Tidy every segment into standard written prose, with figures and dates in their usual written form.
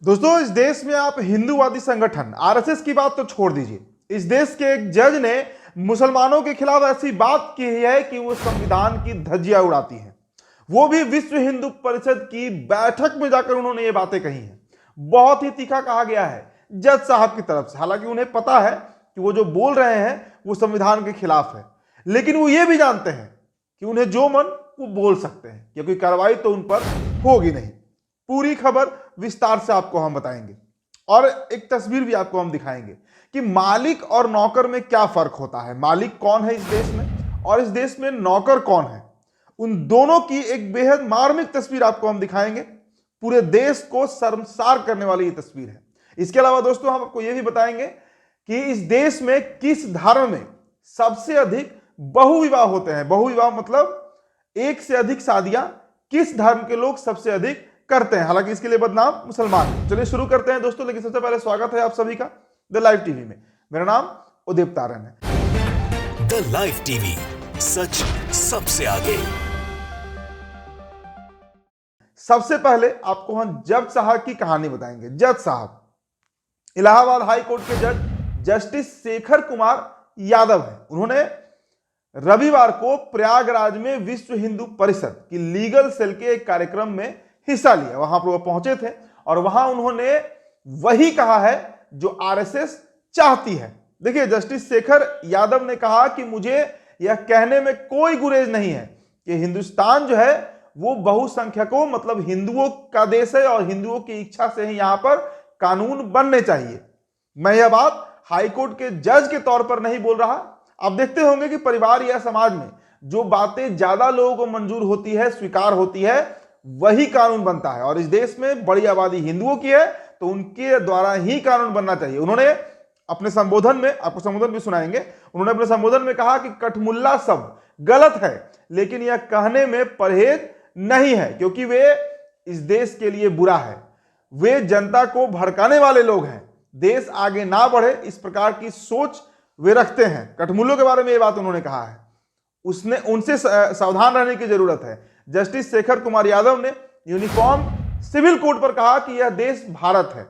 दोस्तों, इस देश में आप हिंदूवादी संगठन आरएसएस की बात तो छोड़ दीजिए। इस देश के एक जज ने मुसलमानों के खिलाफ ऐसी बात की है कि वो संविधान की धज्जियां उड़ाती हैं। वो भी विश्व हिंदू परिषद की बैठक में जाकर उन्होंने ये बातें कही हैं। बहुत ही तीखा कहा गया है जज साहब की तरफ से। हालांकि उन्हें पता है कि वो जो बोल रहे हैं वो संविधान के खिलाफ है, लेकिन वो ये भी जानते हैं कि उन्हें जो मन वो बोल सकते हैं, क्योंकि कार्रवाई तो उन पर होगी नहीं। पूरी खबर विस्तार से आपको हम बताएंगे और एक तस्वीर भी आपको हम दिखाएंगे कि मालिक और नौकर में क्या फर्क होता है। मालिक कौन है इस देश में और इस देश में नौकर कौन है, उन दोनों की एक बेहद मार्मिक तस्वीर आपको हम दिखाएंगे। पूरे देश को शर्मसार करने वाली ये तस्वीर है। इसके अलावा दोस्तों, हम आपको यह भी बताएंगे कि इस देश में किस धर्म में सबसे अधिक बहुविवाह होते हैं। बहुविवाह मतलब एक से अधिक शादियां किस धर्म के लोग सबसे अधिक करते हैं। हालांकि इसके लिए बदनाम मुसलमान हैं। चलिए शुरू करते हैं दोस्तों। लेकिन सबसे पहले स्वागत है आप सभी का द लाइव टीवी में। मेरा नाम उदीप तारन है। द लाइव टीवी, सच सबसे आगे। सबसे पहले आपको हम जज साहब की कहानी बताएंगे। जज साहब इलाहाबाद हाई कोर्ट के जज जस्टिस शेखर कुमार यादव हैं। उन्होंने रविवार को प्रयागराज में विश्व हिंदू परिषद की लीगल सेल के एक कार्यक्रम में हिस्सा लिया। वहां पर वो पहुंचे थे और वहां उन्होंने वही कहा है जो आरएसएस चाहती है। देखिए, जस्टिस शेखर यादव ने कहा कि मुझे यह कहने में कोई गुरेज नहीं है कि हिंदुस्तान जो है वो बहुसंख्यकों मतलब हिंदुओं का देश है और हिंदुओं की इच्छा से ही यहां पर कानून बनने चाहिए। मैं यह बात हाईकोर्ट के जज के तौर पर नहीं बोल रहा। आप देखते होंगे कि परिवार या समाज में जो बातें ज्यादा लोगों को मंजूर होती है, स्वीकार होती है, वही कानून बनता है। और इस देश में बड़ी आबादी हिंदुओं की है तो उनके द्वारा ही कानून बनना चाहिए। उन्होंने अपने संबोधन में, आपको संबोधन भी सुनाएंगे, उन्होंने अपने संबोधन में कहा कि कठमुल्ला शब्द गलत है, लेकिन यह कहने में परहेज नहीं है क्योंकि वे इस देश के लिए बुरा है। वे जनता को भड़काने वाले लोग हैं। देश आगे ना बढ़े इस प्रकार की सोच वे रखते हैं। कठमुल्लों के बारे में यह बात उन्होंने कहा है। उसने उनसे सावधान रहने की जरूरत है। जस्टिस शेखर कुमार यादव ने यूनिफॉर्म सिविल कोड पर कहा कि यह देश भारत है,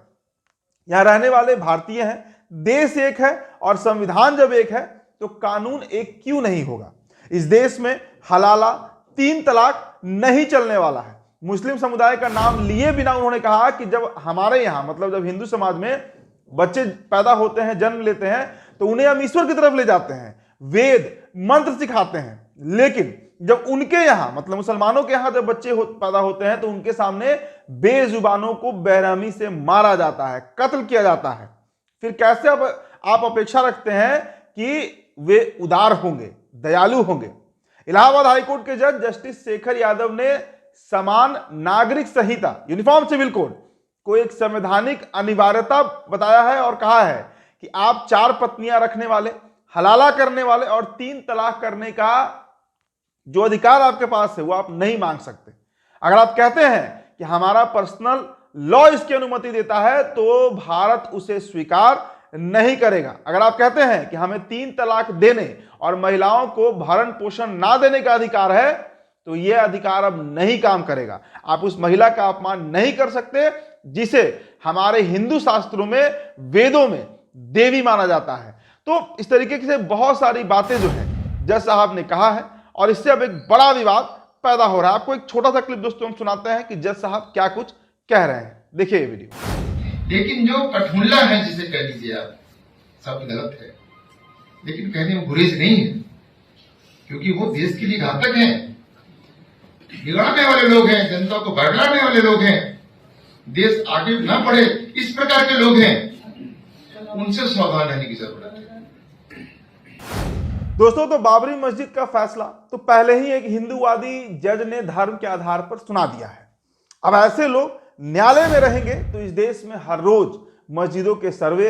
यहां रहने वाले भारतीय हैं, देश एक है और संविधान जब एक है तो कानून एक क्यों नहीं होगा। इस देश में हलाला, 3 तलाक नहीं चलने वाला है। मुस्लिम समुदाय का नाम लिए बिना उन्होंने कहा कि जब हमारे यहां मतलब जब हिंदू समाज में बच्चे पैदा होते हैं, जन्म लेते हैं, तो उन्हें हम ईश्वर की तरफ ले जाते हैं, वेद मंत्र सिखाते हैं। लेकिन जब उनके यहां मतलब मुसलमानों के यहां जब बच्चे पैदा होते हैं तो उनके सामने बेजुबानों को बेरहमी से मारा जाता है, कत्ल किया जाता है। फिर कैसे आप अपेक्षा रखते हैं कि वे उदार होंगे, दयालु होंगे। इलाहाबाद हाईकोर्ट के जज जस्टिस शेखर यादव ने समान नागरिक संहिता यूनिफॉर्म सिविल कोड को एक संवैधानिक अनिवार्यता बताया है और कहा है कि आप 4 पत्नियां रखने वाले, हलाला करने वाले और 3 तलाक करने का जो अधिकार आपके पास है वो आप नहीं मांग सकते। अगर आप कहते हैं कि हमारा पर्सनल लॉ इसकी अनुमति देता है तो भारत उसे स्वीकार नहीं करेगा। अगर आप कहते हैं कि हमें 3 तलाक देने और महिलाओं को भरण पोषण ना देने का अधिकार है तो यह अधिकार अब नहीं काम करेगा। आप उस महिला का अपमान नहीं कर सकते जिसे हमारे हिंदू शास्त्रों में, वेदों में देवी माना जाता है। तो इस तरीके से बहुत सारी बातें जो है जज साहब ने कहा है और इससे अब एक बड़ा विवाद पैदा हो रहा है। आपको एक छोटा सा क्लिप दोस्तों हम सुनाते हैं कि जज साहब क्या कुछ कह रहे हैं। देखिए ये वीडियो। लेकिन जो कठमुल्ला है, जिसे कह लीजिए आप, शब्द गलत है लेकिन कहने में गुरेज नहीं है क्योंकि वो देश के लिए घातक हैं, बिगाड़ने वाले लोग हैं, जनता को भड़काने वाले लोग हैं, देश आगे न बढ़े इस प्रकार के लोग हैं। उनसे सावधान रहने की जरूरत है दोस्तों। तो बाबरी मस्जिद का फैसला तो पहले ही एक हिंदूवादी जज ने धर्म के आधार पर सुना दिया है। अब ऐसे लोग न्यायालय में रहेंगे तो इस देश में हर रोज मस्जिदों के सर्वे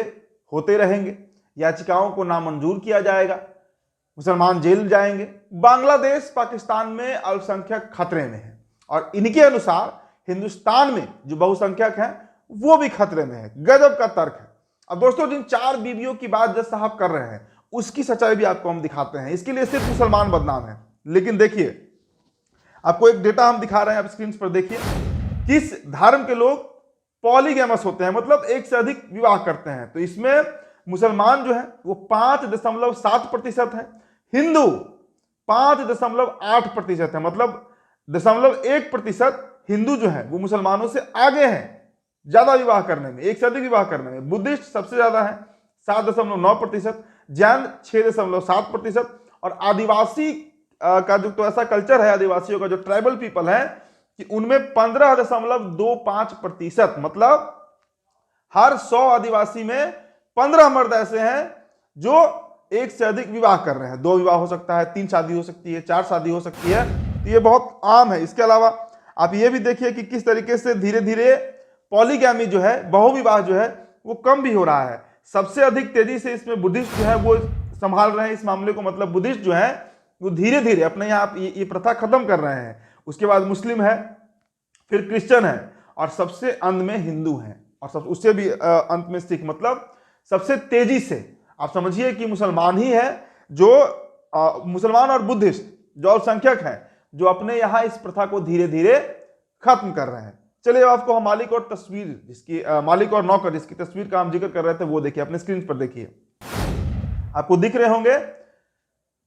होते रहेंगे, याचिकाओं को नामंजूर किया जाएगा, मुसलमान जेल जाएंगे। बांग्लादेश, पाकिस्तान में अल्पसंख्यक खतरे में है और इनके अनुसार हिंदुस्तान में जो बहुसंख्यक हैं वो भी खतरे में है। गजब का तर्क है। अब दोस्तों, जिन 4 बीवियों की बात जज साहब कर रहे हैं उसकी सच्चाई भी आपको हम दिखाते हैं। इसके लिए सिर्फ मुसलमान बदनाम है। लेकिन देखिए, आपको एक डेटा हम दिखा रहे हैं, आप स्क्रीन पर देखिए किस धर्म के लोग पॉलीगैमस होते हैं, मतलब एक से अधिक विवाह करते हैं। तो इसमें मुसलमान जो है वो 5.7% है, हिंदू 5.8% है, मतलब 0.1% हिंदू जो है वो मुसलमानों से आगे हैं ज्यादा विवाह करने में, एक से अधिक विवाह करने में। बुद्धिस्ट सबसे ज्यादा है 7.9%, जैन 6.7%, और आदिवासी का जो तो ऐसा कल्चर है, आदिवासियों का जो ट्राइबल पीपल है कि उनमें 15.25%, मतलब हर 100 आदिवासी में 15 मर्द ऐसे हैं जो एक से अधिक विवाह कर रहे हैं। 2 विवाह हो सकता है, 3 शादी हो सकती है, 4 शादी हो सकती है, तो ये बहुत आम है। इसके अलावा आप ये भी देखिए कि किस तरीके से धीरे धीरे पॉलीगैमी जो है, बहुविवाह जो है वो कम भी हो रहा है। सबसे अधिक तेजी से इसमें बुद्धिस्ट जो है वो संभाल रहे हैं इस मामले को, मतलब बुद्धिस्ट जो है वो धीरे धीरे अपने यहाँ ये प्रथा खत्म कर रहे हैं। उसके बाद मुस्लिम है, फिर क्रिश्चियन है, और सबसे अंत में हिंदू है, और उससे भी अंत में सिख। मतलब सबसे तेजी से आप समझिए कि मुसलमान ही है जो मुसलमान और बुद्धिस्ट जो अल्पसंख्यक है जो अपने यहाँ इस प्रथा को धीरे धीरे खत्म कर रहे हैं। चलिए आपको हम मालिक और तस्वीर जिसकी मालिक और नौकर जिसकी तस्वीर का हम जिक्र कर रहे थे वो देखिए, अपने स्क्रीन पर देखिए, आपको दिख रहे होंगे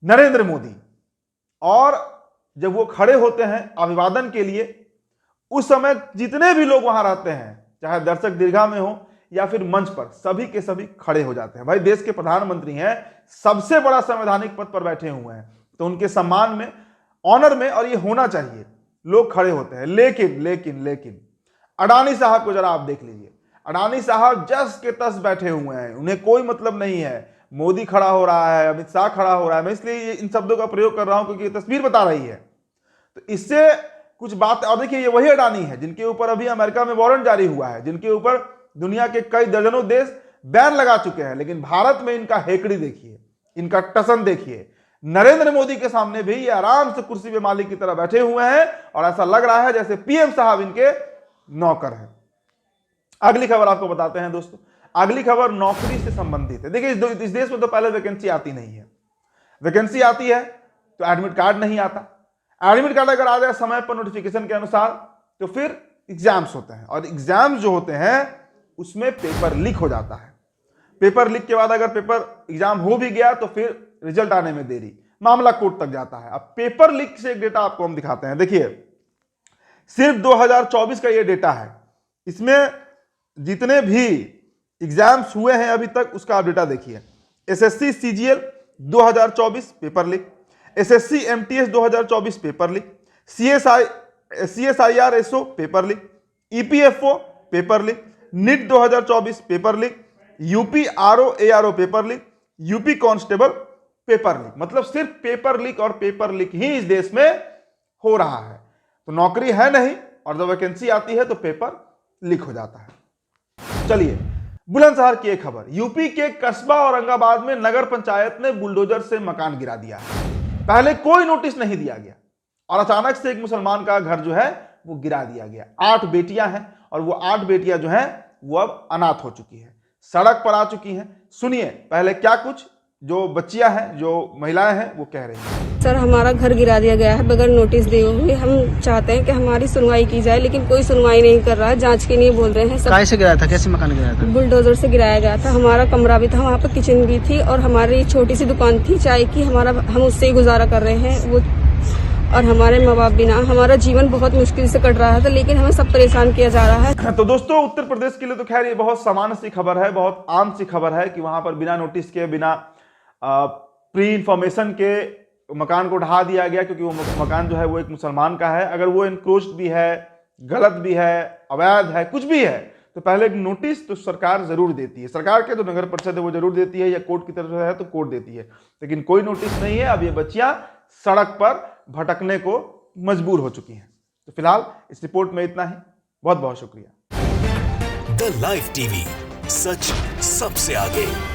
नरेंद्र मोदी। और जब वो खड़े होते हैं अभिवादन के लिए, उस समय जितने भी लोग वहां रहते हैं, चाहे दर्शक दीर्घा में हो या फिर मंच पर, सभी के सभी खड़े हो जाते हैं। भाई देश के प्रधानमंत्री हैं, सबसे बड़ा संवैधानिक पद पर बैठे हुए हैं, तो उनके सम्मान में, ऑनर में, और ये होना चाहिए, लोग खड़े होते हैं। लेकिन लेकिन लेकिन अडानी साहब को जरा आप देख लीजिए, अडानी साहब जस के तस बैठे हुए हैं, उन्हें कोई मतलब नहीं है। मोदी खड़ा हो रहा है, अमित शाह खड़ा हो रहा है, मैं इसलिए इन शब्दों का प्रयोग कर रहा हूं क्योंकि ये तस्वीर बता रही है। तो इससे कुछ बात, और देखिए ये वही अडानी है जिनके ऊपर अभी अमेरिका में वारंट जारी हुआ है, जिनके ऊपर दुनिया के कई दर्जनों देश बैन लगा चुके हैं, लेकिन भारत में इनका हेकड़ी देखिए, इनका टसन देखिए। नरेंद्र मोदी के सामने भी ये आराम से कुर्सी पे मालिक की तरह बैठे हुए हैं, और ऐसा लग रहा है जैसे पीएम साहब इनके नौकर हैं। अगली खबर आपको बताते हैं दोस्तों, अगली खबर नौकरी से संबंधित है। देखिए इस देश में तो पहले वैकेंसी आती नहीं है, वैकेंसी आती है तो एडमिट कार्ड नहीं आता, एडमिट कार्ड अगर आ जाए समय पर नोटिफिकेशन के अनुसार तो फिर एग्जाम्स होते हैं, और एग्जाम्स जो होते हैं उसमें पेपर लीक हो जाता है। पेपर लीक के बाद अगर पेपर एग्जाम हो भी गया तो फिर रिजल्ट आने में देरी, मामला कोर्ट तक जाता है। अब पेपर लीक से एक डेटा आपको हम दिखाते हैं, देखिए सिर्फ 2024 का ये डेटा है, इसमें जितने भी एग्जाम्स हुए हैं अभी तक उसका आप डेटा देखिए। SSC CGL 2024 paper leak, SSC MTS 2024 paper leak, CSIR SO paper leak, EPFO paper leak, NEET 2024 paper leak, UP RO ARO paper leak, UP constable paper leak. मतलब सिर्फ पेपर लीक और पेपर लीक ही इस देश में हो रहा है। तो नौकरी है नहीं, और जब वैकेंसी आती है तो पेपर लीक हो जाता है। चलिए बुलंदशहर की एक खबर, यूपी के कस्बा औरंगाबाद में नगर पंचायत ने बुलडोजर से मकान गिरा दिया। पहले कोई नोटिस नहीं दिया गया और अचानक से एक मुसलमान का घर जो है वो गिरा दिया गया। 8 बेटियां हैं और वो 8 बेटियां जो हैं वो अब अनाथ हो चुकी है, सड़क पर आ चुकी हैं। सुनिए पहले क्या कुछ जो बच्चियां हैं, जो महिलाएं हैं वो कह रही हैं। सर हमारा घर गिरा दिया गया है बगैर नोटिस दिए हुए। हम चाहते हैं कि हमारी सुनवाई की जाए, लेकिन कोई सुनवाई नहीं कर रहा है, जांच के लिए बोल रहे हैं। सब कैसे गिराया था, कैसे मकान गिराया था? बुलडोजर से गिराया गया था। हमारा कमरा भी था, वहाँ पर किचन भी थी और हमारी छोटी सी दुकान थी चाय की, हम उससे ही गुजारा कर रहे हैं वो, और हमारे माँ बाप बिना। हमारा जीवन बहुत मुश्किल से कट रहा था, लेकिन हमें सब परेशान किया जा रहा है। तो दोस्तों उत्तर प्रदेश के लिए तो खैर ये बहुत सामान्य सी खबर है, बहुत आम सी खबर है कि वहां पर बिना नोटिस के, बिना प्री इंफॉर्मेशन के मकान को ढहा दिया गया, क्योंकि वो मकान जो है वो एक मुसलमान का है। अगर वो इंक्रोच्ड भी है, गलत भी है, अवैध है, कुछ भी है, तो पहले एक नोटिस तो सरकार जरूर देती है। सरकार के जो नगर परिषद है वो जरूर देती है, या कोर्ट की तरफ से है तो कोर्ट देती है, लेकिन कोई नोटिस नहीं है। अब ये बच्चियां सड़क पर भटकने को मजबूर हो चुकी हैं। तो फिलहाल इस रिपोर्ट में इतना ही, बहुत बहुत शुक्रिया। द लाइव टीवी, सच सबसे आगे।